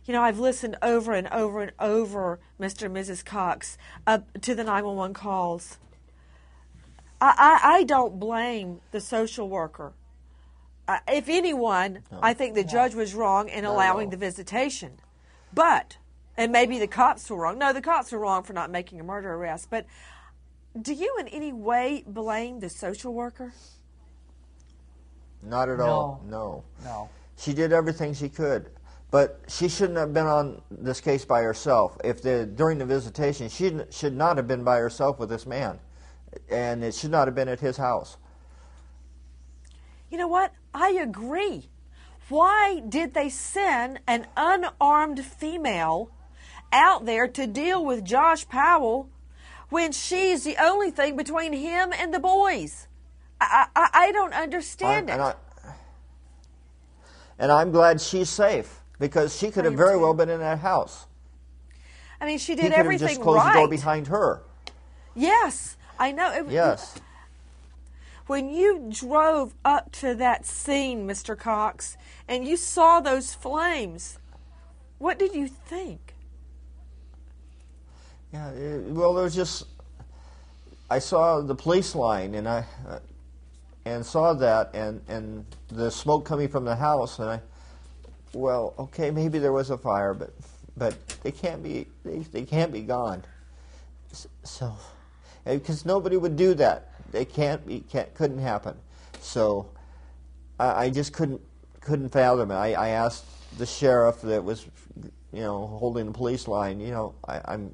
You know, I've listened over and over and over, Mr. and Mrs. Cox, to the 911 calls. I don't blame the social worker. If anyone, No. I think the judge was wrong in allowing the visitation. But, and maybe the cops were wrong. No, the cops were wrong for not making a murder arrest. But do you in any way blame the social worker? Not at all. No. She did everything she could. But she shouldn't have been on this case by herself. During the visitation, she should not have been by herself with this man. And it should not have been at his house. You know what? I agree. Why did they send an unarmed female out there to deal with Josh Powell when she's the only thing between him and the boys? I don't understand it. And I'm glad she's safe, because she could have very well been in that house. I mean, she did everything right. everything He could have just closed the door behind her. Yes, I know. Yes. When you drove up to that scene, Mr. Cox, and you saw those flames, what did you think? Yeah, well, there was just, I saw the police line, and saw that, and the smoke coming from the house, and well, okay, maybe there was a fire, but they can't be gone. So, because nobody would do that. They couldn't happen. So, I just couldn't fathom it. I asked the sheriff that was, holding the police line. I'm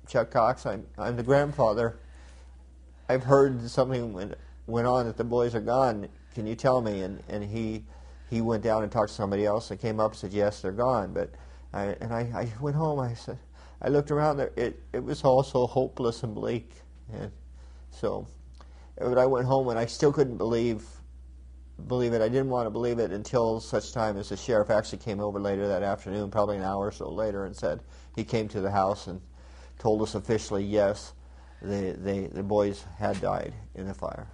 Chuck Cox. I'm the grandfather. I've heard something went on that the boys are gone. Can you tell me? And he went down and talked to somebody else and came up and said, yes, they're gone. But I went home. I looked around there. It was all so hopeless and bleak. And so, but I went home and I still couldn't believe it. I didn't want to believe it until such time as the sheriff actually came over later that afternoon, probably an hour or so later, and said he came to the house and told us officially, yes, the boys had died in the fire.